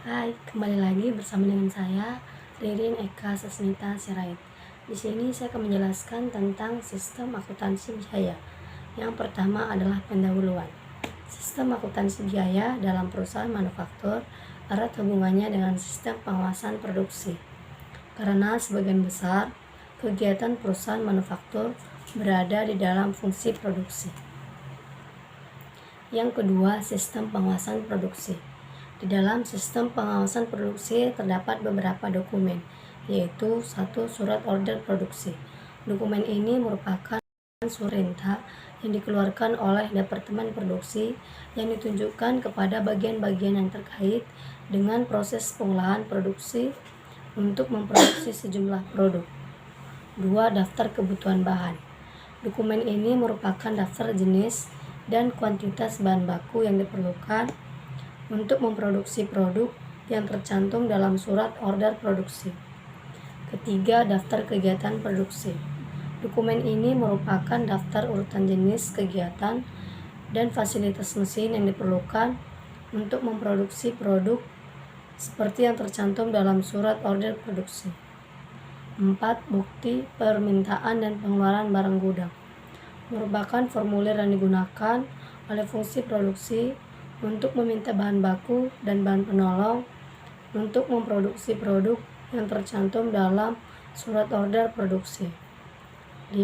Hai, kembali lagi bersama dengan saya, Ririn Eka Sasmita Sirait. Di sini saya akan menjelaskan tentang sistem akuntansi biaya. Yang pertama adalah pendahuluan. Sistem akuntansi biaya dalam perusahaan manufaktur erat hubungannya dengan sistem pengawasan produksi. Karena sebagian besar kegiatan perusahaan manufaktur berada di dalam fungsi produksi. Yang kedua, sistem pengawasan produksi. Di dalam sistem pengawasan produksi terdapat beberapa dokumen, yaitu 1. Surat order produksi. Dokumen ini merupakan surat perintah yang dikeluarkan oleh Departemen Produksi yang ditunjukkan kepada bagian-bagian yang terkait dengan proses pengolahan produksi untuk memproduksi sejumlah produk. 2. Daftar kebutuhan bahan. Dokumen ini merupakan daftar jenis dan kuantitas bahan baku yang diperlukan untuk memproduksi produk yang tercantum dalam surat order produksi. Ketiga, daftar kegiatan produksi. Dokumen ini merupakan daftar urutan jenis kegiatan dan fasilitas mesin yang diperlukan untuk memproduksi produk seperti yang tercantum dalam surat order produksi. 4. Bukti permintaan dan pengeluaran barang gudang. Merupakan formulir yang digunakan oleh fungsi produksi untuk meminta bahan baku dan bahan penolong untuk memproduksi produk yang tercantum dalam surat order produksi. 5.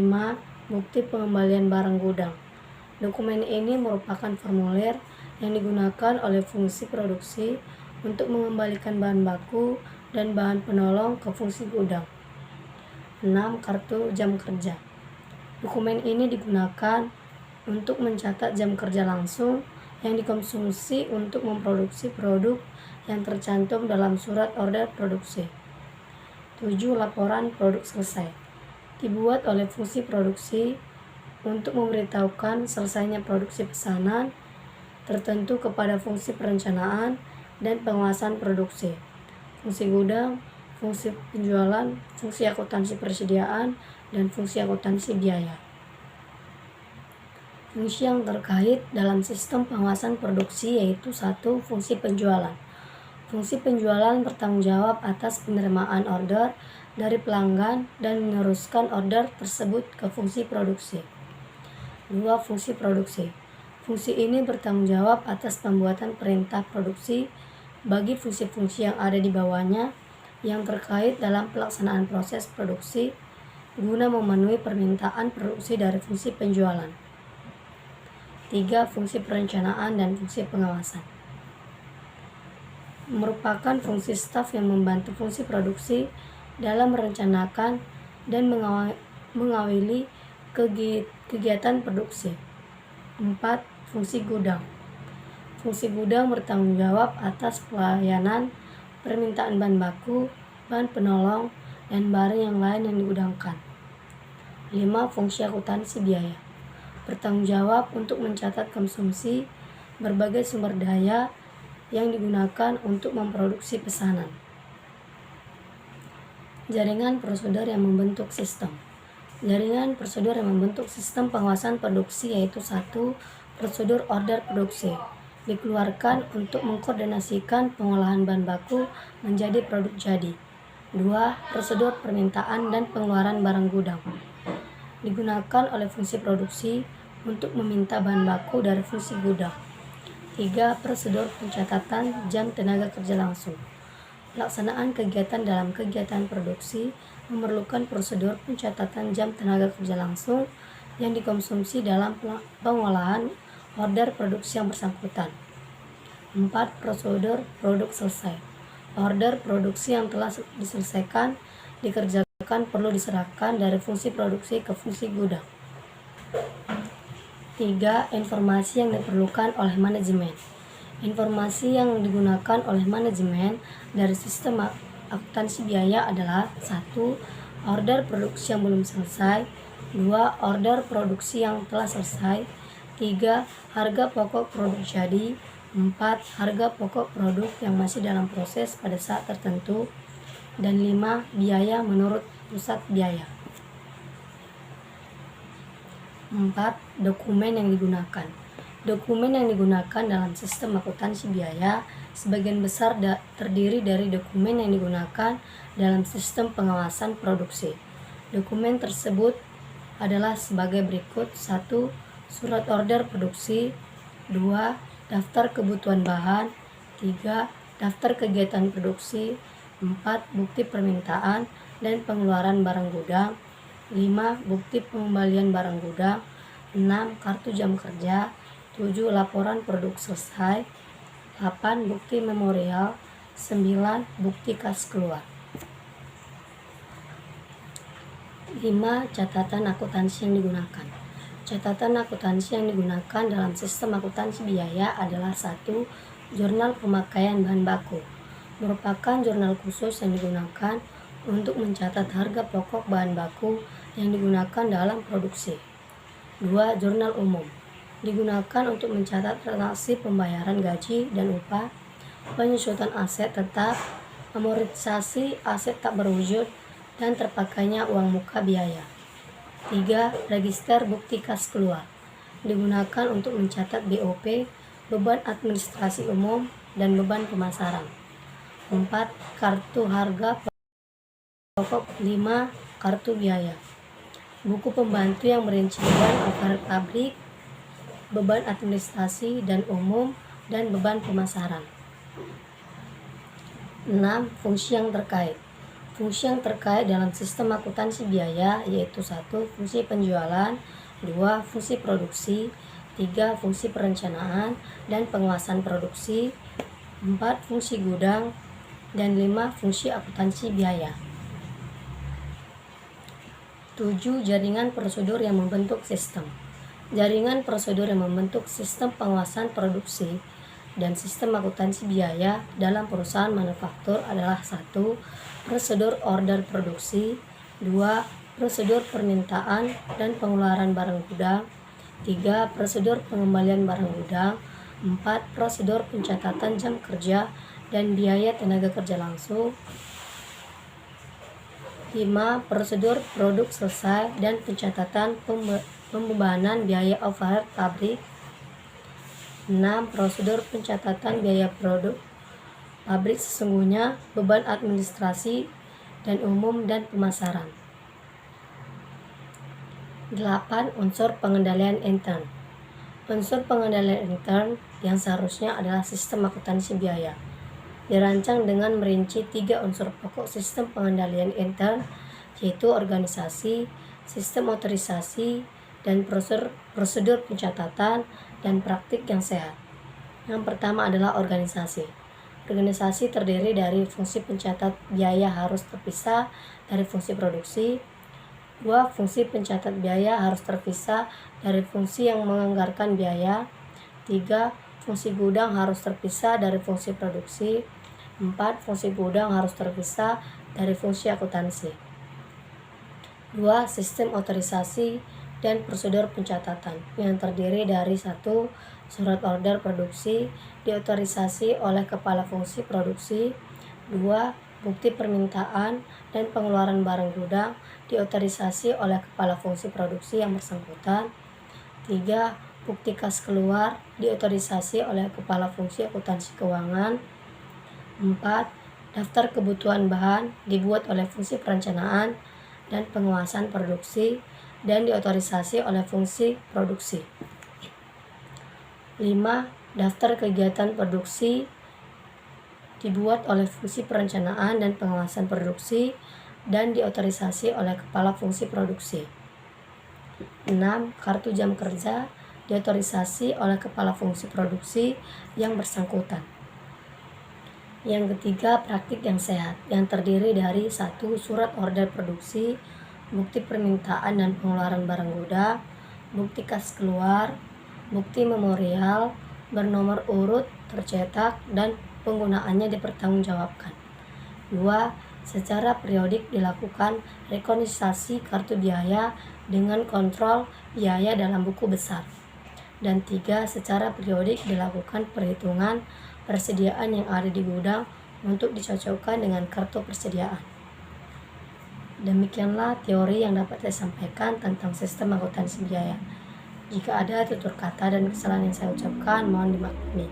Bukti pengembalian barang gudang. Dokumen ini merupakan formulir yang digunakan oleh fungsi produksi untuk mengembalikan bahan baku dan bahan penolong ke fungsi gudang. 6. Kartu jam kerja. Dokumen ini digunakan untuk mencatat jam kerja langsung yang dikonsumsi untuk memproduksi produk yang tercantum dalam surat order produksi. 7. Laporan produk selesai. Dibuat oleh fungsi produksi untuk memberitahukan selesainya produksi pesanan tertentu kepada fungsi perencanaan dan pengawasan produksi, fungsi gudang, fungsi penjualan, fungsi akuntansi persediaan, dan fungsi akuntansi biaya. Fungsi yang terkait dalam sistem pengawasan produksi yaitu 1. Fungsi penjualan. Fungsi penjualan bertanggung jawab atas penerimaan order dari pelanggan dan meneruskan order tersebut ke fungsi produksi. 2. Fungsi produksi. Fungsi ini bertanggung jawab atas pembuatan perintah produksi bagi fungsi-fungsi yang ada di bawahnya yang terkait dalam pelaksanaan proses produksi guna memenuhi permintaan produksi dari fungsi penjualan. 3. Fungsi perencanaan dan fungsi pengawasan. Merupakan fungsi staf yang membantu fungsi produksi dalam merencanakan dan mengawali kegiatan produksi. 4. Fungsi gudang. Fungsi gudang bertanggung jawab atas pelayanan permintaan bahan baku, bahan penolong, dan barang yang lain yang digudangkan. 5. Fungsi akuntansi biaya. Bertanggung jawab untuk mencatat konsumsi berbagai sumber daya yang digunakan untuk memproduksi pesanan. Jaringan prosedur yang membentuk sistem. Jaringan prosedur yang membentuk sistem pengawasan produksi yaitu 1. Prosedur order produksi. Dikeluarkan untuk mengkoordinasikan pengolahan bahan baku menjadi produk jadi. 2. Prosedur permintaan dan pengeluaran barang gudang. Digunakan oleh fungsi produksi untuk meminta bahan baku dari fungsi gudang. 3. Prosedur pencatatan jam tenaga kerja langsung. Pelaksanaan kegiatan dalam kegiatan produksi memerlukan prosedur pencatatan jam tenaga kerja langsung yang dikonsumsi dalam pengolahan order produksi yang bersangkutan. 4. Prosedur produk selesai. Order produksi yang telah diselesaikan dikerjakan perlu diserahkan dari fungsi produksi ke fungsi gudang. 3. Informasi yang diperlukan oleh manajemen. Informasi yang digunakan oleh manajemen dari sistem akuntansi biaya adalah 1. Order produksi yang belum selesai. 2. Order produksi yang telah selesai. 3. Harga pokok produk jadi. 4. Harga pokok produk yang masih dalam proses pada saat tertentu. Dan 5. Biaya menurut pusat biaya. 4. Dokumen yang digunakan. Dokumen yang digunakan dalam sistem akuntansi biaya sebagian besar terdiri dari dokumen yang digunakan dalam sistem pengawasan produksi. Dokumen tersebut adalah sebagai berikut: 1. Surat order produksi. 2. Daftar kebutuhan bahan. 3. Daftar kegiatan produksi. 4. Bukti permintaan dan pengeluaran barang gudang. 5. Bukti pengembalian barang gudang. 6. Kartu jam kerja. 7. Laporan produk selesai. 8. Bukti memorial. 9. Bukti kas keluar. 5. Catatan akuntansi yang digunakan. Catatan akuntansi yang digunakan dalam sistem akuntansi biaya adalah 1. Jurnal pemakaian bahan baku. Merupakan jurnal khusus yang digunakan untuk mencatat harga pokok bahan baku yang digunakan dalam produksi. 2. Jurnal umum. Digunakan untuk mencatat transaksi pembayaran gaji dan upah, penyusutan aset tetap, amortisasi aset tak berwujud, dan terpakainya uang muka biaya. 3. Register bukti kas keluar. Digunakan untuk mencatat BOP, beban administrasi umum, dan beban pemasaran. 4. Kartu harga pokok. 5. Kartu biaya. Buku pembantu yang merinci beban overhead pabrik, beban administrasi dan umum, dan beban pemasaran. 6. Fungsi yang terkait. Fungsi yang terkait dalam sistem akuntansi biaya yaitu 1. Fungsi penjualan. 2. Fungsi produksi. 3. Fungsi perencanaan dan pengawasan produksi. 4. Fungsi gudang. Dan 5. Fungsi akuntansi biaya. 7. Jaringan prosedur yang membentuk sistem. Jaringan prosedur yang membentuk sistem pengawasan produksi dan sistem akuntansi biaya dalam perusahaan manufaktur adalah 1. Prosedur order produksi. 2. Prosedur permintaan dan pengeluaran barang gudang. 3. Prosedur pengembalian barang gudang. 4. Prosedur pencatatan jam kerja dan biaya tenaga kerja langsung. 5. Prosedur produk selesai dan pencatatan pembebanan biaya overhead pabrik. 6. Prosedur pencatatan biaya produk pabrik sesungguhnya, beban administrasi dan umum dan pemasaran. 8. Unsur pengendalian intern. Unsur pengendalian intern yang seharusnya adalah sistem akuntansi biaya dirancang dengan merinci 3 unsur pokok sistem pengendalian intern, yaitu organisasi, sistem otorisasi, dan prosedur pencatatan dan praktik yang sehat. Yang pertama adalah organisasi. Organisasi terdiri dari fungsi pencatat biaya harus terpisah dari fungsi produksi. 2. Fungsi pencatat biaya harus terpisah dari fungsi yang menganggarkan biaya. 3. Fungsi gudang harus terpisah dari fungsi produksi. 4. Fungsi gudang harus terpisah dari fungsi akuntansi. 2. Sistem otorisasi dan prosedur pencatatan yang terdiri dari 1. Surat order produksi diotorisasi oleh kepala fungsi produksi. 2. Bukti permintaan dan pengeluaran barang gudang diotorisasi oleh kepala fungsi produksi yang bersangkutan. 3. Bukti kas keluar diotorisasi oleh kepala fungsi akuntansi keuangan. 4. Daftar kebutuhan bahan dibuat oleh fungsi perencanaan dan pengawasan produksi dan diotorisasi oleh fungsi produksi. 5. Daftar kegiatan produksi dibuat oleh fungsi perencanaan dan pengawasan produksi dan diotorisasi oleh kepala fungsi produksi. 6. Kartu jam kerja diotorisasi oleh kepala fungsi produksi yang bersangkutan. Yang ketiga, praktik yang sehat yang terdiri dari 1. Surat order produksi, bukti permintaan dan pengeluaran barang gudang, bukti kas keluar, bukti memorial, bernomor urut, tercetak, dan penggunaannya dipertanggungjawabkan. 2. Secara periodik dilakukan rekonsiliasi kartu biaya dengan kontrol biaya dalam buku besar. Dan 3. Secara periodik dilakukan perhitungan persediaan yang ada di gudang untuk dicocokkan dengan kartu persediaan. Demikianlah teori yang dapat saya sampaikan tentang sistem akuntansi biaya. Jika ada tutur kata dan kesalahan yang saya ucapkan, mohon dimaklumi.